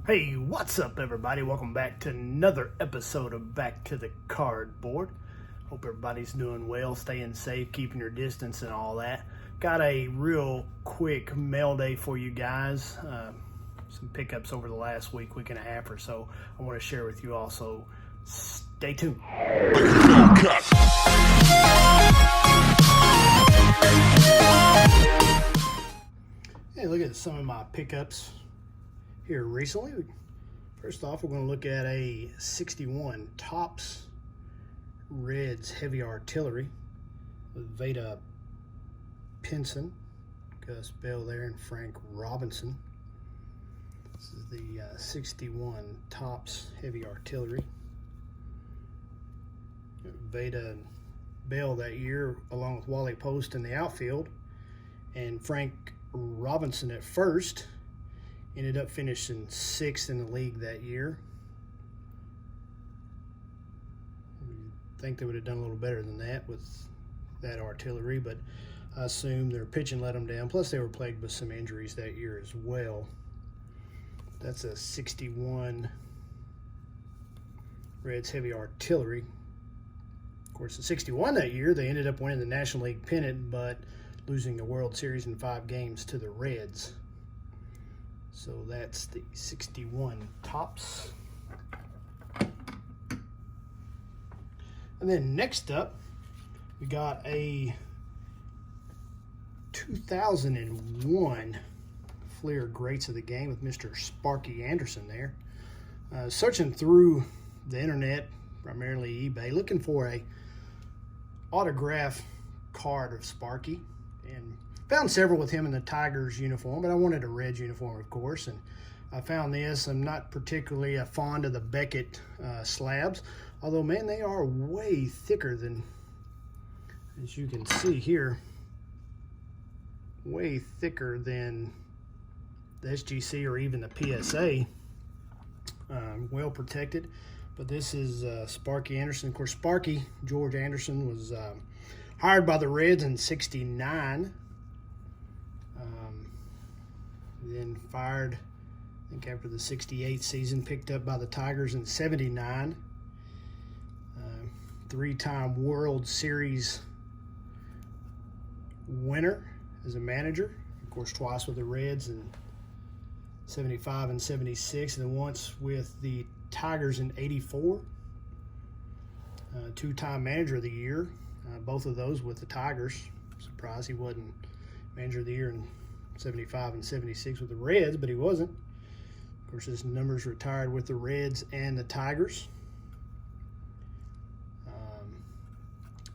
Hey, what's up, everybody? Welcome back to another episode of Back to the Cardboard. Hope everybody's doing well, staying safe, keeping your distance and all that. Got a real quick mail day for you guys. Some pickups over the last week and a half or so I want to share with you all, so stay tuned. Hey, look at some of my pickups here recently. First off, we're going to look at a 61 Topps Reds Heavy Artillery with Veda Pinson, Gus Bell there, and Frank Robinson. This is the 61 Topps Heavy Artillery. Veda and Bell that year, along with Wally Post in the outfield, and Frank Robinson at first. Ended up finishing 6th in the league that year. I think they would have done a little better than that with that artillery, but I assume their pitching let them down. Plus, they were plagued with some injuries that year as well. That's a 61 Reds Heavy Artillery. Of course, in 61 that year, they ended up winning the National League pennant, but losing the World Series in 5 games to the Reds. So that's the 61 Topps. And then next up, we got a 2001 Fleer Greats of the Game with Mr. Sparky Anderson there. Searching through the internet, primarily eBay, looking for a autograph card of Sparky, and found several with him in the Tigers uniform, but I wanted a Reds uniform, of course, and I found this. I'm not particularly fond of the Beckett slabs, although, man, they are way thicker than, as you can see here, way thicker than the SGC or even the PSA. Well protected, but this is Sparky Anderson. Of course, Sparky, George Anderson, was hired by the Reds in '69. Then fired, I think, after the '68 season, picked up by the Tigers in '79. 3-time World Series winner as a manager. Of course, twice with the Reds in '75 and '76, and then once with the Tigers in '84. 2-time Manager of the Year, both of those with the Tigers. Surprised he wasn't Manager of the Year in '75 and '76 with the Reds, but he wasn't. Of course, his numbers retired with the Reds and the Tigers.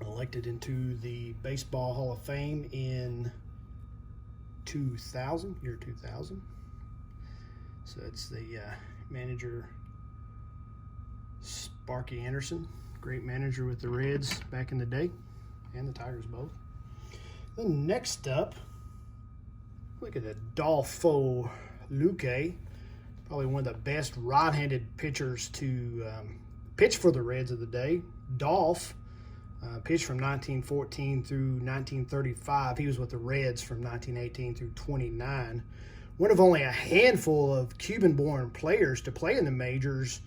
Elected into the Baseball Hall of Fame in 2000, year 2000. So it's the manager, Sparky Anderson. Great manager with the Reds back in the day, and the Tigers both. Then next up, look at Adolfo Luque, probably one of the best right-handed pitchers to pitch for the Reds of the day. Dolph pitched from 1914 through 1935. He was with the Reds from 1918 through 29. One of only a handful of Cuban-born players to play in the majors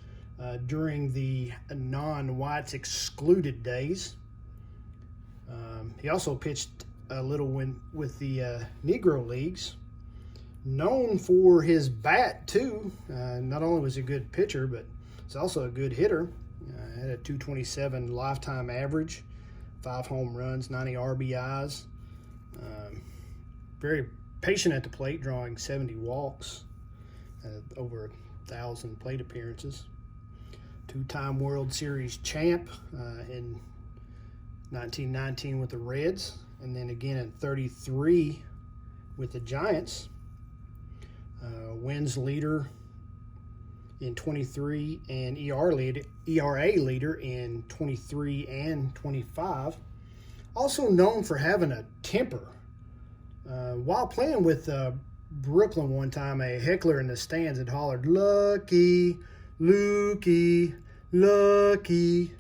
during the non-whites excluded days. He also pitched a little with the Negro Leagues. Known for his bat, too. Not only was he a good pitcher, but he's also a good hitter. Had a .227 lifetime average, 5 home runs, 90 RBIs. Very patient at the plate, drawing 70 walks, over 1,000 plate appearances. 2-time World Series champ in 1919 with the Reds, and then again in '33 with the Giants. Wins leader in 23 and ERA leader in 23 and 25. Also known for having a temper. While playing with Brooklyn one time, a heckler in the stands had hollered, "Lucky, Lukey, Lucky,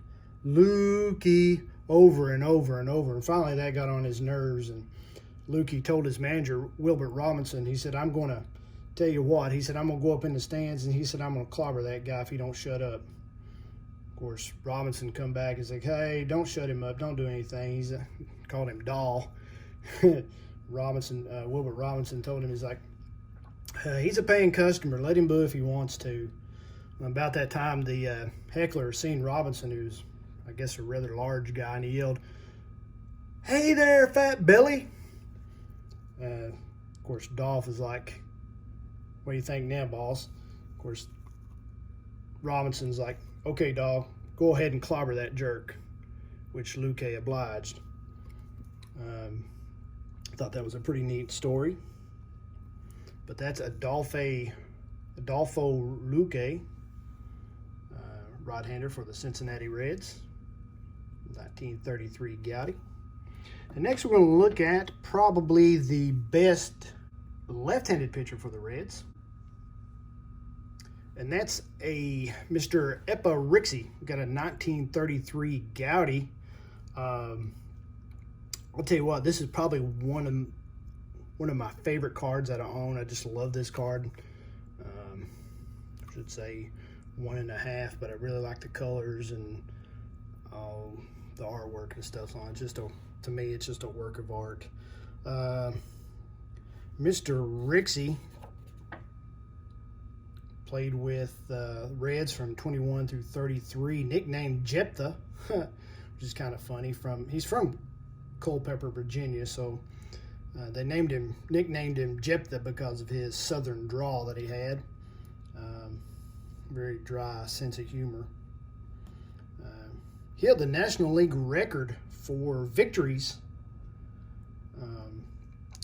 Lukey," over and over and over. And finally that got on his nerves, and Lukey told his manager, Wilbert Robinson, he said, "I'm going to tell you what, he said, I'm going to go up in the stands, and he said, I'm going to clobber that guy if he don't shut up. Of course, Robinson come back and said, hey, don't shut him up. Don't do anything. He's called him Doll. Wilbert Robinson told him, he's like, he's a paying customer. Let him boo if he wants to. About that time, the heckler seen Robinson, who's, I guess, a rather large guy, and he yelled, hey there, fat Billy. Of course, Dolph is like, what do you think now, boss? Of course, Robinson's like, okay, dog, go ahead and clobber that jerk, which Luque obliged. I thought that was a pretty neat story. But that's Adolfo Luque, right-hander for the Cincinnati Reds, 1933 Gaudy. And next we're going to look at probably the best left-handed pitcher for the Reds. And that's a Mr. Ep67. We got a 1933 Gaudy. I'll tell you what, this is probably one of my favorite cards that I own. I just love this card. I should say 1.5, but I really like the colors and the artwork and stuff on it. Just to me, it's just a work of art. Mr. Rixey played with Reds from 21 through 33, nicknamed Jephthah, which is kind of funny. He's from Culpeper, Virginia, so they nicknamed him Jephthah because of his southern drawl that he had. Very dry sense of humor. He held the National League record for victories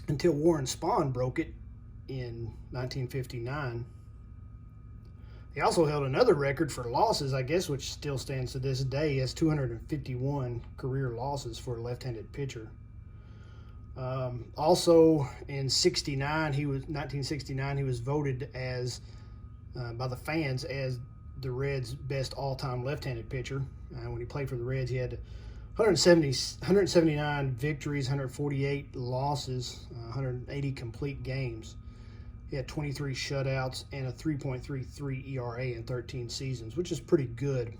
until Warren Spahn broke it in 1959. He also held another record for losses, I guess, which still stands to this day. He has 251 career losses for a left-handed pitcher. Also in 1969, he was voted as by the fans as the Reds' best all-time left-handed pitcher. When he played for the Reds, he had 179 victories, 148 losses, 180 complete games. He had 23 shutouts and a 3.33 ERA in 13 seasons, which is pretty good. He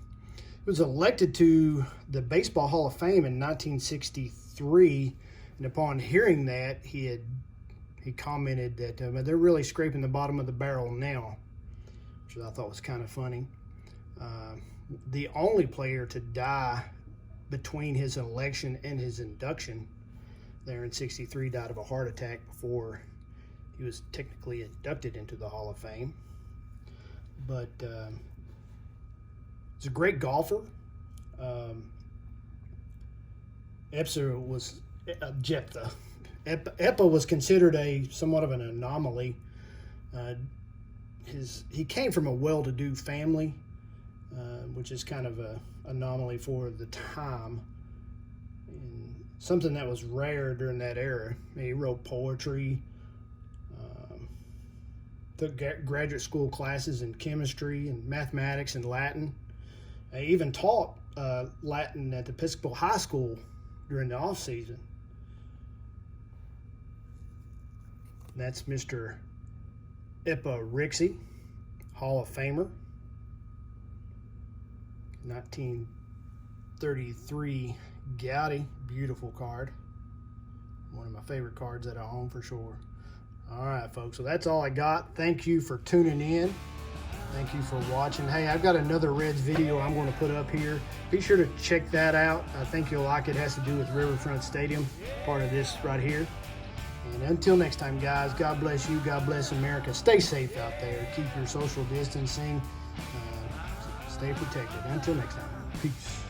was elected to the Baseball Hall of Fame in 1963, and upon hearing that, he commented that they're really scraping the bottom of the barrel now, which I thought was kind of funny. The only player to die between his election and his induction there in 63 died of a heart attack before he was technically inducted into the Hall of Fame. But he's a great golfer. Jephthah was considered somewhat of an anomaly. He came from a well-to-do family, which is kind of an anomaly for the time, and something that was rare during that era. He wrote poetry, took graduate school classes in chemistry and mathematics and Latin. He even taught Latin at the Episcopal High School during the off season. That's Mr. Ep67, Hall of Famer, 1933 Gaudy, beautiful card. One of my favorite cards that I own for sure. All right, folks, so that's all I got. Thank you for tuning in. Thank you for watching. Hey, I've got another Reds video I'm going to put up here. Be sure to check that out. I think you'll like it. It has to do with Riverfront Stadium, part of this right here. And until next time, guys, God bless you. God bless America. Stay safe out there. Keep your social distancing. Stay protected. Until next time, peace.